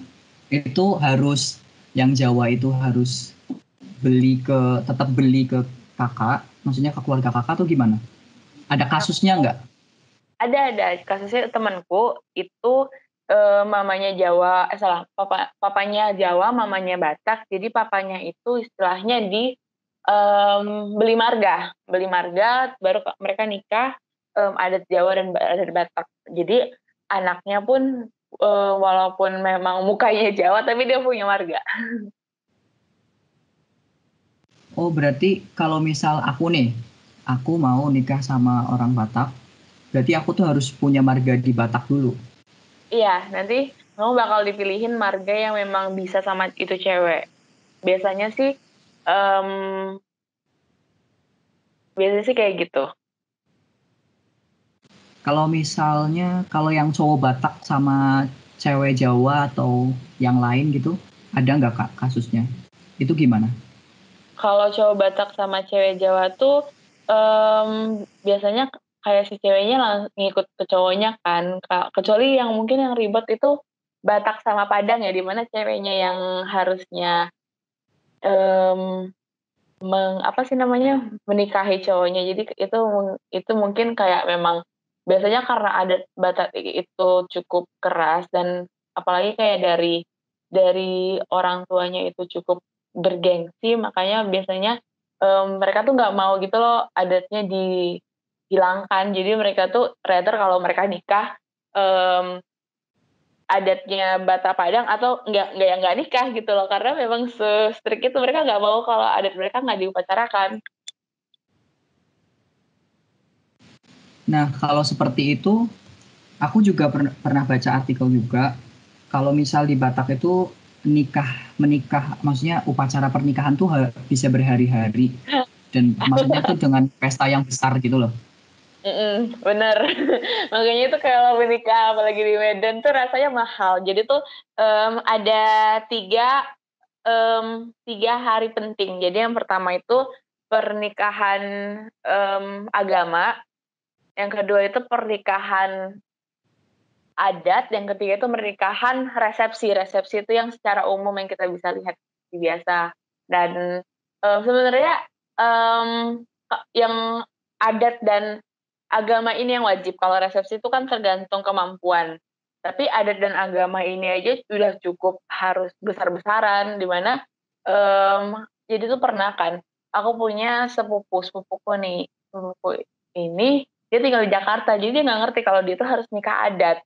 [SPEAKER 1] Itu harus yang Jawa itu harus tetap beli ke kakak, maksudnya ke keluarga kakak tuh gimana? Ada kasusnya nggak?
[SPEAKER 2] Ada kasusnya temanku itu, mamanya Jawa, salah, papanya Jawa, mamanya Batak. Jadi papanya itu istilahnya beli marga baru mereka nikah, adat Jawa dan adat Batak. Jadi anaknya pun walaupun memang mukanya Jawa tapi dia punya marga.
[SPEAKER 1] Oh berarti kalau misal aku nih, aku mau nikah sama orang Batak, berarti aku tuh harus punya marga di Batak dulu.
[SPEAKER 2] Iya, nanti kamu bakal dipilihin marga yang memang bisa sama itu cewek. Biasanya sih, em, biasanya sih kayak gitu.
[SPEAKER 1] Kalau misalnya kalau yang cowok Batak sama cewek Jawa atau yang lain gitu, ada nggak kak kasusnya? Itu gimana?
[SPEAKER 2] Kalau cowok Batak sama cewek Jawa tuh biasanya kayak si ceweknya langsung ngikut ke cowoknya kan. Kecuali yang mungkin yang ribet itu Batak sama Padang ya, dimana ceweknya yang harusnya em, apa sih namanya, menikahi cowoknya. Jadi itu mungkin kayak memang biasanya karena adat Batak itu cukup keras, dan apalagi kayak dari orang tuanya itu cukup bergengsi, makanya biasanya mereka tuh nggak mau gitu loh adatnya dihilangkan. Jadi mereka tuh rather kalau mereka nikah, em, adatnya Batak Padang, atau nggak yang nggak nikah gitu loh, karena memang se-strict itu, mereka nggak mau kalau adat mereka nggak diupacarakan.
[SPEAKER 1] Nah, kalau seperti itu, aku juga pernah baca artikel juga. Kalau misal di Batak itu menikah, maksudnya upacara pernikahan tuh bisa berhari-hari. Dan maksudnya tuh dengan pesta yang besar gitu loh.
[SPEAKER 2] Bener. Makanya itu kalau menikah apalagi di Medan tuh rasanya mahal. Jadi tuh ada tiga tiga hari penting. Jadi yang pertama itu pernikahan agama, yang kedua itu pernikahan adat, yang ketiga itu pernikahan resepsi. Resepsi itu yang secara umum yang kita bisa lihat biasa. Dan sebenarnya um, yang adat dan agama ini yang wajib. Kalau resepsi itu kan tergantung kemampuan. Tapi adat dan agama ini aja sudah cukup harus besar-besaran, dimana jadi tuh pernah kan, aku punya sepupuku nih, sepupu ini dia tinggal di Jakarta, jadi dia nggak ngerti kalau dia tuh harus nikah adat.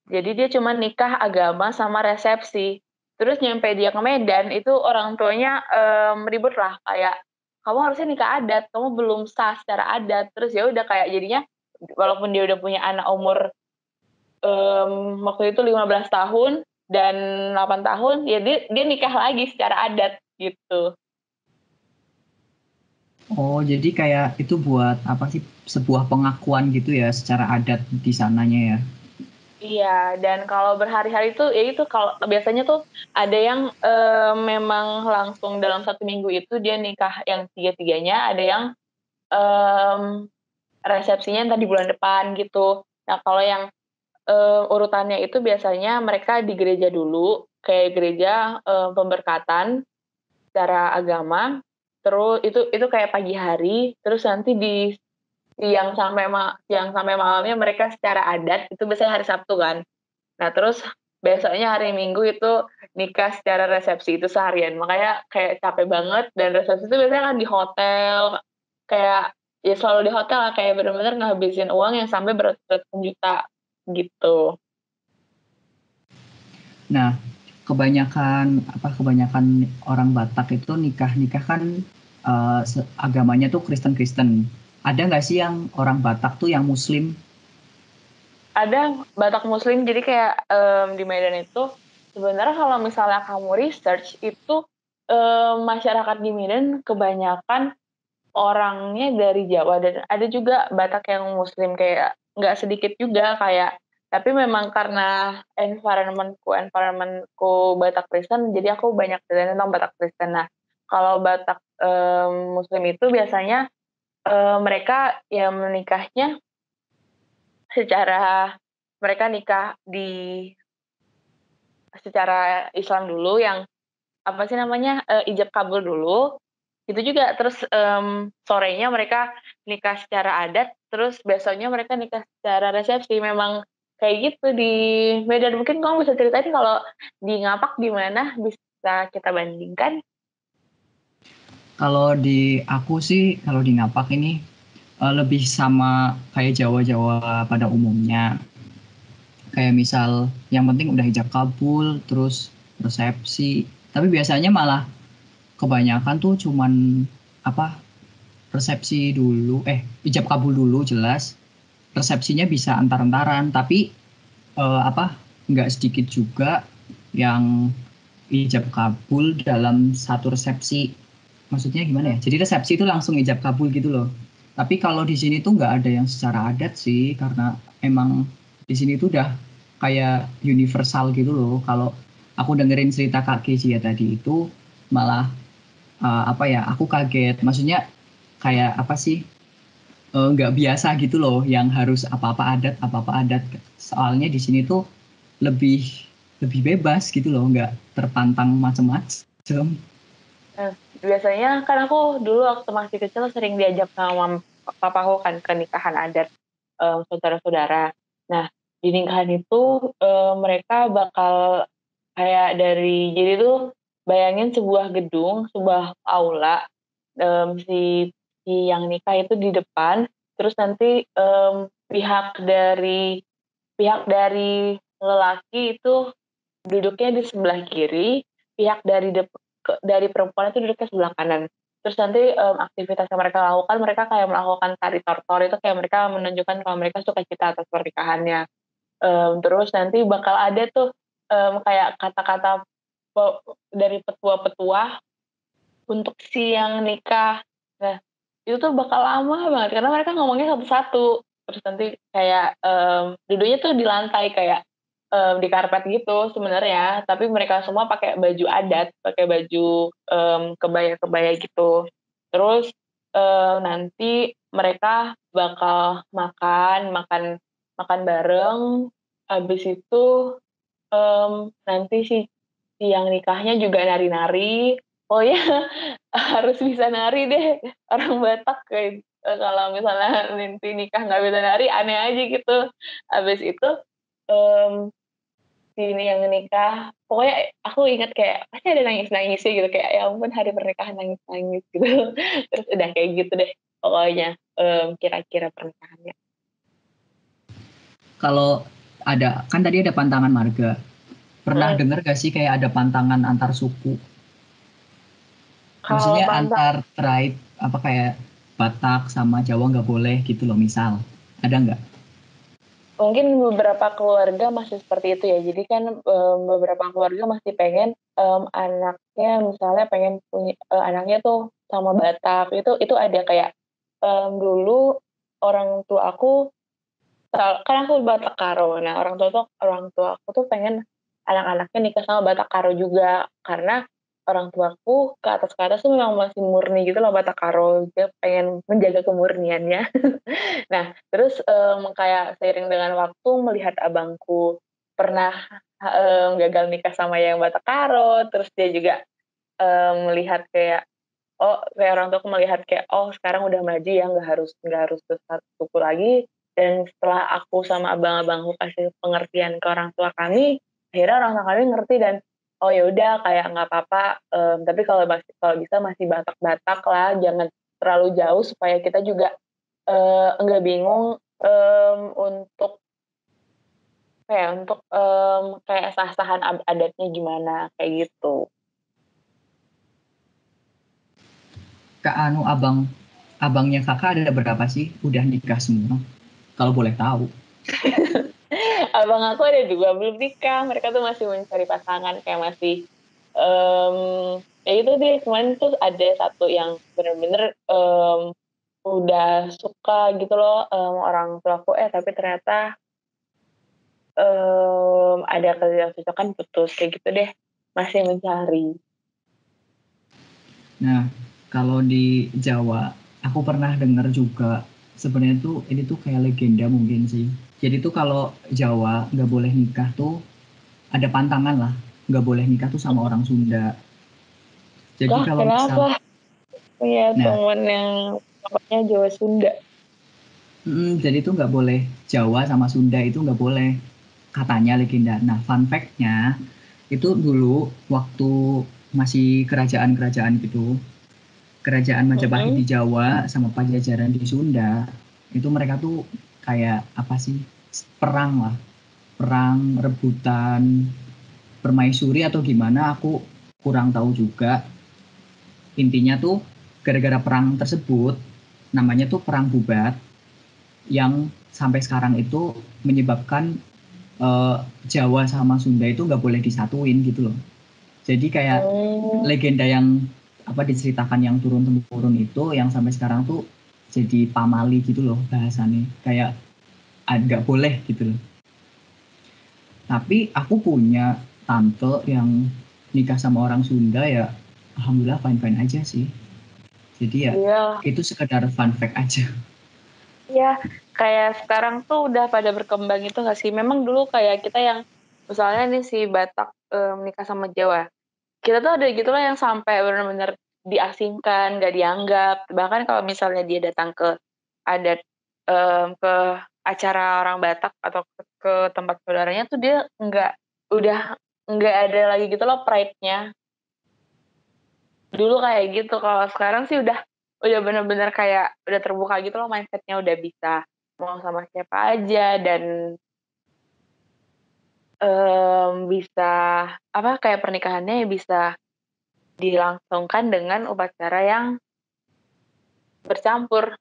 [SPEAKER 2] Jadi dia cuma nikah agama sama resepsi. Terus nyampe dia ke Medan, itu orang tuanya ribut lah kayak kamu harusnya nikah adat, kamu belum sah secara adat. Terus ya udah kayak jadinya walaupun dia udah punya anak umur waktu itu 15 tahun dan 8 tahun, ya dia nikah lagi secara adat gitu.
[SPEAKER 1] Oh, jadi kayak itu buat apa sih? Sebuah pengakuan gitu ya secara adat di sananya ya.
[SPEAKER 2] Iya, dan kalau berhari-hari itu, ya itu kalau biasanya tuh ada yang memang langsung dalam 1 minggu itu dia nikah yang tiga-tiganya, ada yang em, resepsinya entar di bulan depan gitu. Nah kalau yang urutannya itu biasanya mereka di gereja dulu, kayak gereja pemberkatan secara agama, terus itu kayak pagi hari, terus nanti di siang sampai malamnya mereka secara adat, itu biasanya hari Sabtu kan. Nah, terus besoknya hari Minggu itu nikah secara resepsi itu seharian. Makanya kayak capek banget dan resepsi itu biasanya kan di hotel. Kayak ya selalu di hotel lah, kayak bener-bener ngabisin uang yang sampai beratus-ratus juta gitu.
[SPEAKER 1] Nah, kebanyakan orang Batak itu nikah kan agamanya tuh Kristen-Kristen. Ada nggak sih yang orang Batak tuh yang Muslim?
[SPEAKER 2] Ada Batak Muslim, jadi kayak di Medan itu sebenarnya kalau misalnya kamu research itu masyarakat di Medan kebanyakan orangnya dari Jawa dan ada juga Batak yang Muslim kayak nggak sedikit juga kayak tapi memang karena environmentku Batak Kristen jadi aku banyak belajar tentang Batak Kristen. Nah kalau Batak Muslim itu biasanya mereka yang menikahnya secara mereka nikah di secara Islam dulu yang apa sih namanya ijab kabul dulu itu juga terus sorenya mereka nikah secara adat terus besoknya mereka nikah secara resepsi memang kayak gitu di Medan. Mungkin kamu bisa ceritain kalau di Ngapak gimana bisa kita bandingkan.
[SPEAKER 1] Kalau di aku sih, kalau di Ngapak ini lebih sama kayak Jawa-Jawa pada umumnya. Kayak misal yang penting udah hijab kabul, terus resepsi. Tapi biasanya malah kebanyakan tuh cuman apa resepsi dulu, ijab kabul dulu jelas. Resepsinya bisa antar-antaran, tapi apa nggak sedikit juga yang ijab kabul dalam satu resepsi. Maksudnya gimana ya? Jadi resepsi itu langsung ijab kabul gitu loh. Tapi kalau di sini tuh nggak ada yang secara adat sih, karena emang di sini tuh udah kayak universal gitu loh. Kalau aku dengerin cerita Kak Kezi ya tadi itu malah apa ya? Aku kaget. Maksudnya kayak apa sih? Nggak biasa gitu loh, yang harus apa-apa adat. Soalnya di sini tuh lebih lebih bebas gitu loh, nggak terpantang macem-macem.
[SPEAKER 2] Nah, biasanya kan aku dulu waktu masih kecil sering diajak sama papaku kan ke nikahan adat saudara-saudara. Nah, di nikahan itu mereka bakal kayak jadi tuh bayangin sebuah gedung, sebuah aula, si si yang nikah itu di depan, terus nanti pihak dari lelaki itu duduknya di sebelah kiri, pihak dari perempuan itu duduknya sebelah kanan. Terus nanti aktivitas yang mereka lakukan, mereka kayak melakukan tari tortor, itu kayak mereka menunjukkan kalau mereka suka cita atas pernikahannya. Terus nanti bakal ada tuh kayak kata-kata dari petua-petua untuk si yang nikah. Nah, itu tuh bakal lama banget karena mereka ngomongnya satu-satu. Terus nanti kayak duduknya tuh di lantai kayak di karpet gitu sebenarnya, tapi mereka semua pakai baju adat, pakai baju kebaya-kebaya gitu. Terus nanti mereka bakal makan, makan, makan bareng. Habis itu nanti si yang nikahnya juga nari-nari. Oh ya, harus bisa nari deh. Orang Batak kayak kalau misalnya nanti nikah nggak bisa nari, aneh aja gitu. Habis itu em, si ini yang nikah, pokoknya aku ingat kayak pasti ada nangis-nangisnya gitu kayak ya ampun hari pernikahan nangis-nangis gitu. Terus udah kayak gitu deh pokoknya kira-kira pernikahannya.
[SPEAKER 1] Kalau ada, kan tadi ada pantangan marga. Pernah
[SPEAKER 2] Hmm.
[SPEAKER 1] denger gak sih kayak ada pantangan antar suku?
[SPEAKER 2] Kalau
[SPEAKER 1] Maksudnya
[SPEAKER 2] pantang
[SPEAKER 1] antar tribe, apa kayak Batak sama Jawa nggak boleh gitu loh misal. Ada nggak?
[SPEAKER 2] mungkin beberapa keluarga masih seperti itu ya. Jadi kan beberapa keluarga masih pengen anaknya misalnya pengen punya anaknya tuh sama Batak. Itu ada kayak dulu orang tua aku kan aku Batak Karo. Nah, orang tua aku tuh pengen anak-anaknya nikah sama Batak Karo juga karena orang tuaku ke atas tuh memang masih murni gitu loh Batak Karo. Dia pengen menjaga kemurniannya. Nah, terus kayak seiring dengan waktu melihat abangku pernah gagal nikah sama yang Batak Karo, terus dia juga melihat kayak kayak orang tuaku melihat kayak sekarang udah maju ya nggak harus satu suku lagi. Dan setelah aku sama abang-abangku kasih pengertian ke orang tua kami, akhirnya orang tua kami ngerti dan oh ya udah kayak nggak apa-apa, tapi kalau bisa masih Batak-Batak lah, jangan terlalu jauh supaya kita juga enggak bingung untuk kayak sah-sahan adatnya gimana kayak gitu.
[SPEAKER 1] Kak Anu abangnya kakak ada berapa sih? Udah nikah semua? Kalau boleh tahu.
[SPEAKER 2] Abang aku ada juga belum nikah, mereka tuh masih mencari pasangan kayak masih em, ya itu deh kemarin tuh ada satu yang bener-bener udah suka gitu loh orang tuaku tapi ternyata ada ketidakcocokan putus kayak gitu deh, masih mencari.
[SPEAKER 1] Nah, kalau di Jawa, aku pernah dengar juga sebenarnya tuh ini tuh kayak legenda mungkin sih. Jadi tuh kalau Jawa nggak boleh nikah tuh ada pantangan lah, nggak boleh nikah tuh sama orang Sunda. Jadi
[SPEAKER 2] Lah
[SPEAKER 1] kalau misal,
[SPEAKER 2] kenapa punya
[SPEAKER 1] nah,
[SPEAKER 2] temen yang bapaknya Jawa Sunda?
[SPEAKER 1] jadi tuh nggak boleh Jawa sama Sunda itu nggak boleh katanya legenda. Nah, fun fact-nya itu dulu waktu masih kerajaan-kerajaan gitu, kerajaan Majapahit
[SPEAKER 2] Mm-mm.
[SPEAKER 1] di Jawa sama Pajajaran di Sunda, itu mereka tuh kayak apa sih, perang lah, perang rebutan permaisuri atau gimana aku kurang tahu juga. Intinya tuh gara-gara perang tersebut namanya tuh perang Bubat yang sampai sekarang itu menyebabkan eh, Jawa sama Sunda itu nggak boleh disatuin gitu loh. Jadi kayak
[SPEAKER 2] Hmm.
[SPEAKER 1] legenda yang apa diceritakan yang turun temurun itu yang sampai sekarang tuh jadi pamali gitu loh bahasannya. Kayak nggak boleh gitu loh. Tapi aku punya tante yang nikah sama orang Sunda ya, alhamdulillah fine-fine aja sih. Jadi ya
[SPEAKER 2] Iya,
[SPEAKER 1] itu sekedar fun fact aja.
[SPEAKER 2] iya. Kayak sekarang tuh udah pada berkembang itu nggak sih? Memang dulu kayak kita yang misalnya nih si Batak nikah sama Jawa, kita tuh ada gitu lah yang sampai benar-benar diasingkan, nggak dianggap. Bahkan kalau misalnya dia datang ke adat ke acara orang Batak atau ke tempat saudaranya tuh dia udah nggak ada lagi gitu loh pride-nya. Dulu kayak gitu, kalau sekarang sih udah bener-bener kayak udah terbuka gitu loh mindsetnya, udah bisa mau sama siapa aja dan bisa apa kayak pernikahannya bisa dilangsungkan dengan upacara yang bercampur.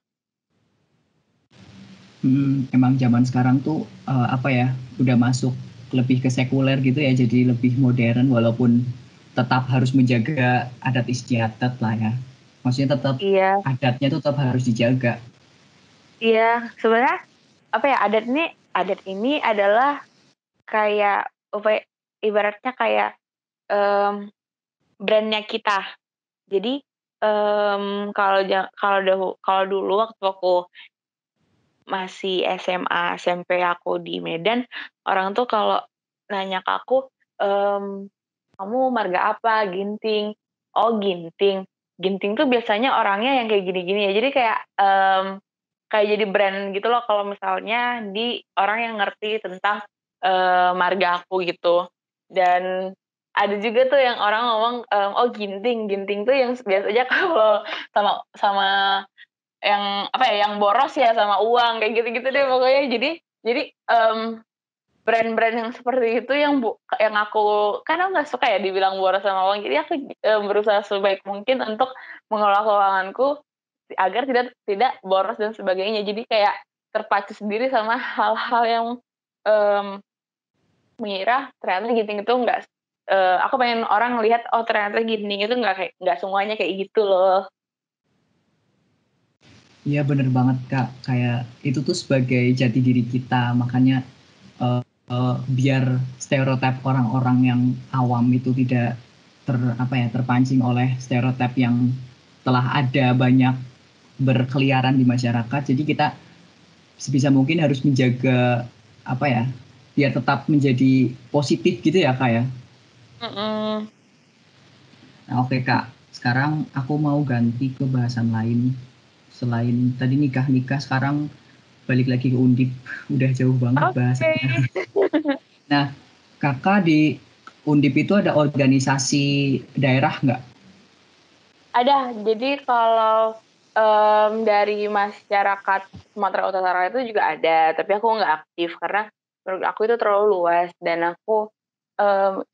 [SPEAKER 1] Emang zaman sekarang tuh apa ya, udah masuk lebih ke sekuler gitu ya, jadi lebih modern walaupun tetap harus menjaga adat istiadat lah ya. Maksudnya tetap
[SPEAKER 2] Iya,
[SPEAKER 1] adatnya tuh tetap harus dijaga.
[SPEAKER 2] iya. Sebenarnya apa ya, adat ini adalah kayak ibaratnya kayak um, brandnya kita. Jadi kalau dulu waktu aku masih SMA, SMP aku di Medan, orang tuh kalau nanya ke aku, "Kamu marga apa?" "Ginting." "Oh, Ginting." Ginting tuh biasanya orangnya yang kayak gini-gini ya. Jadi kayak jadi brand gitu loh kalau misalnya di orang yang ngerti tentang, marga aku gitu. Dan ada juga tuh yang orang ngomong, "Oh, Ginting." Ginting tuh yang biasanya kalau sama sama yang apa ya, yang boros ya sama uang, kayak gitu-gitu deh pokoknya. Jadi, brand-brand yang seperti itu yang aku kan aku nggak suka ya dibilang boros sama uang, jadi aku, berusaha sebaik mungkin untuk mengelola keuanganku agar tidak tidak boros dan sebagainya. Jadi kayak terpacu sendiri sama hal-hal yang, mmm, mengira ternyata ginting itu nggak aku pengen orang lihat, oh ternyata ginting itu nggak semuanya kayak gitu loh.
[SPEAKER 1] Iya bener banget Kak, kayak itu tuh sebagai jati diri kita, makanya biar stereotip orang-orang yang awam itu tidak terpancing oleh stereotip yang telah ada banyak berkeliaran di masyarakat. Jadi kita sebisa mungkin harus menjaga apa ya, biar tetap menjadi positif gitu ya Kak ya.
[SPEAKER 2] Mhm.
[SPEAKER 1] Nah, oke Kak, sekarang aku mau ganti ke bahasan lain. Selain tadi nikah-nikah, sekarang balik lagi ke Undip. Udah jauh banget
[SPEAKER 2] Oke.
[SPEAKER 1] bahasanya. Nah, Kakak di Undip itu ada organisasi daerah nggak?
[SPEAKER 2] Ada. Jadi kalau, dari masyarakat Sumatera Utara itu juga ada, tapi aku nggak aktif karena menurut aku itu terlalu luas dan aku,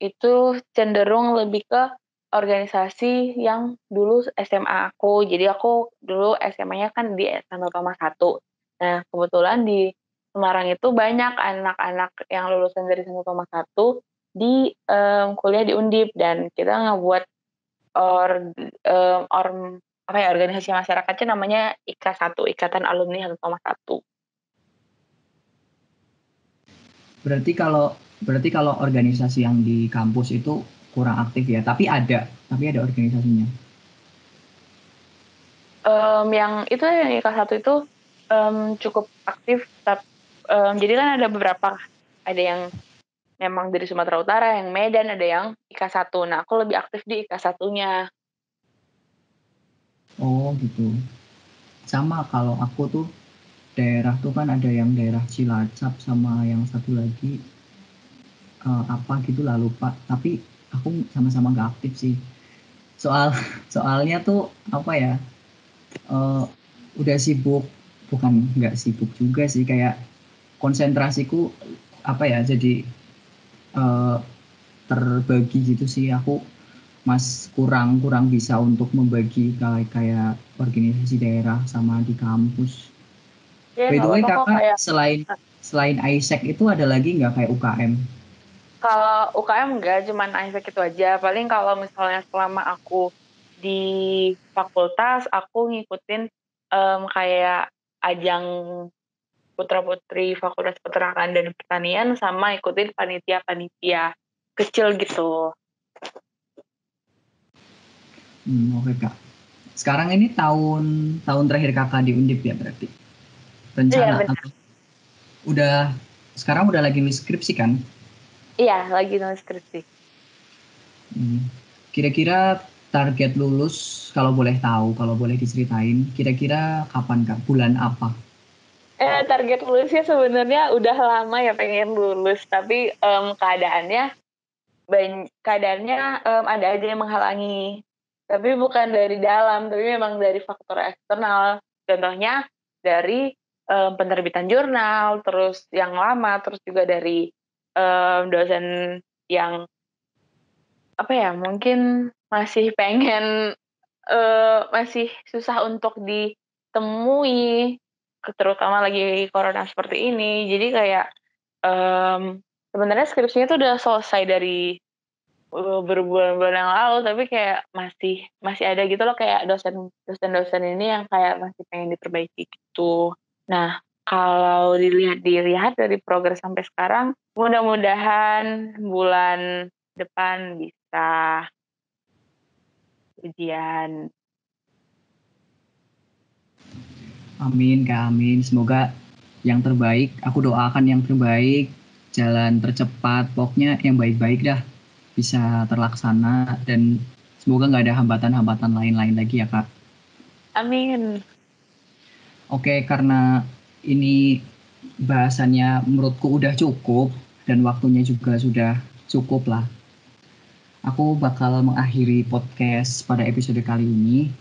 [SPEAKER 2] itu cenderung lebih ke organisasi yang dulu SMA aku. Jadi aku dulu SMA-nya kan di Santo Tomas 1. Nah, kebetulan di Semarang itu banyak anak-anak yang lulusan dari Santo Tomas 1 kuliah di Undip dan kita ngebuat Or apa ya, organisasi masyarakatnya namanya IKA 1, Ikatan Alumni Santo Tomas 1.
[SPEAKER 1] Berarti kalau organisasi yang di kampus itu kurang aktif ya, tapi ada organisasinya.
[SPEAKER 2] Yang itu yang IKA 1 itu, cukup aktif jadi kan ada beberapa, ada yang memang dari Sumatera Utara, yang Medan, ada yang IKA 1. Nah, aku lebih aktif di IKA 1-nya.
[SPEAKER 1] Oh gitu. Sama kalau aku tuh daerah tuh kan ada yang daerah Cilacap sama yang satu lagi apa gitu lah lupa. Tapi aku sama-sama nggak aktif sih. Soal soalnya tuh apa ya? eh, udah sibuk, bukan nggak sibuk juga sih, kayak konsentrasiku apa ya, jadi eh, terbagi gitu sih. Aku kurang kurang bisa untuk membagi kayak organisasi daerah sama di kampus.
[SPEAKER 2] Ya
[SPEAKER 1] By
[SPEAKER 2] nggak
[SPEAKER 1] the way
[SPEAKER 2] apa-apa kok
[SPEAKER 1] kakak,
[SPEAKER 2] kayak
[SPEAKER 1] selain selain ISEC itu ada lagi nggak kayak UKM?
[SPEAKER 2] kalau UKM enggak, cuman ISEC itu aja. Paling kalau misalnya selama aku di fakultas, aku ngikutin, kayak ajang putra-putri Fakultas Peternakan dan Pertanian sama ikutin panitia-panitia kecil gitu.
[SPEAKER 1] Oke kak. Sekarang ini tahun tahun terakhir kakak di Undip ya berarti?
[SPEAKER 2] Iya
[SPEAKER 1] Rencana
[SPEAKER 2] benar.
[SPEAKER 1] atau udah, sekarang udah lagi nulis skripsi kan?
[SPEAKER 2] Iya, lagi nulis skripsi.
[SPEAKER 1] Hmm. Kira-kira target lulus kalau boleh tahu, kalau boleh diceritain, kira-kira kapan Kak? Bulan apa?
[SPEAKER 2] Target lulusnya sebenarnya udah lama ya pengen lulus, tapi, keadaannya, ada aja yang menghalangi. Tapi bukan dari dalam, tapi memang dari faktor eksternal. Contohnya dari, penerbitan jurnal, terus yang lama, terus juga dari, dosen yang, apa ya, mungkin masih pengen, masih susah untuk temui, terutama lagi corona seperti ini. Jadi kayak sebenarnya skripsinya tuh udah selesai dari berbulan-bulan yang lalu, tapi kayak masih ada gitu loh, kayak dosen-dosen ini yang kayak masih pengen diperbaiki gitu. Nah, kalau dilihat dari progres sampai sekarang, mudah-mudahan bulan depan bisa ujian.
[SPEAKER 1] Amin, Kak, amin. Semoga yang terbaik, aku doakan yang terbaik, jalan tercepat, pokoknya yang baik-baik dah bisa terlaksana dan semoga nggak ada hambatan-hambatan lain-lain lagi ya, Kak.
[SPEAKER 2] Amin.
[SPEAKER 1] Oke, karena ini bahasannya menurutku udah cukup dan waktunya juga sudah cukup lah. Aku bakal mengakhiri podcast pada episode kali ini.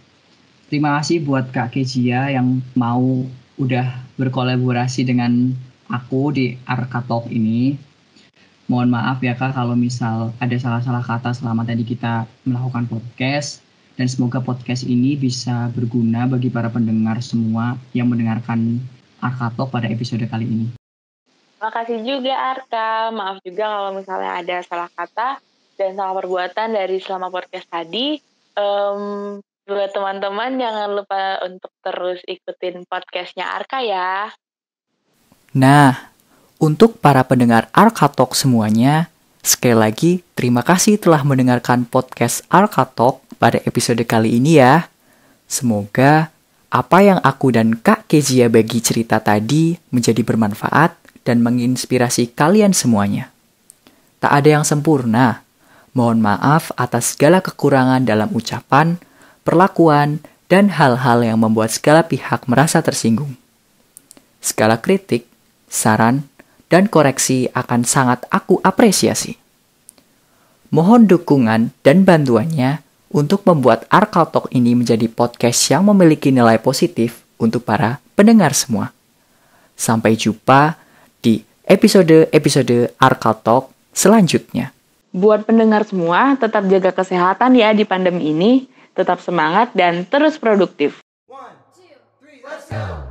[SPEAKER 1] Terima kasih buat Kak Kezia yang mau udah berkolaborasi dengan aku di Arka Talk ini. Mohon maaf ya Kak kalau misal ada salah-salah kata selama tadi kita melakukan podcast. Dan semoga podcast ini bisa berguna bagi para pendengar semua yang mendengarkan Arka Talk pada episode kali ini.
[SPEAKER 2] Makasih juga Arka. Maaf juga kalau misalnya ada salah kata dan salah perbuatan dari selama podcast tadi. Buat teman-teman jangan lupa untuk terus ikutin podcastnya Arka ya.
[SPEAKER 1] Nah, untuk para pendengar Arka Talk semuanya, sekali lagi terima kasih telah mendengarkan podcast Arka Talk pada episode kali ini ya. Semoga apa yang aku dan Kak Kezia bagi cerita tadi menjadi bermanfaat dan menginspirasi kalian semuanya. Tak ada yang sempurna. Mohon maaf atas segala kekurangan dalam ucapan, perlakuan, dan hal-hal yang membuat segala pihak merasa tersinggung. Segala kritik, saran, dan koreksi akan sangat aku apresiasi. Mohon dukungan dan bantuannya untuk membuat Arka Talk ini menjadi podcast yang memiliki nilai positif untuk para pendengar semua. Sampai jumpa di episode-episode Arka Talk selanjutnya.
[SPEAKER 2] Buat pendengar semua, tetap jaga kesehatan ya di pandemi ini. Tetap semangat dan terus produktif.
[SPEAKER 3] 1, 2, 3, let's go!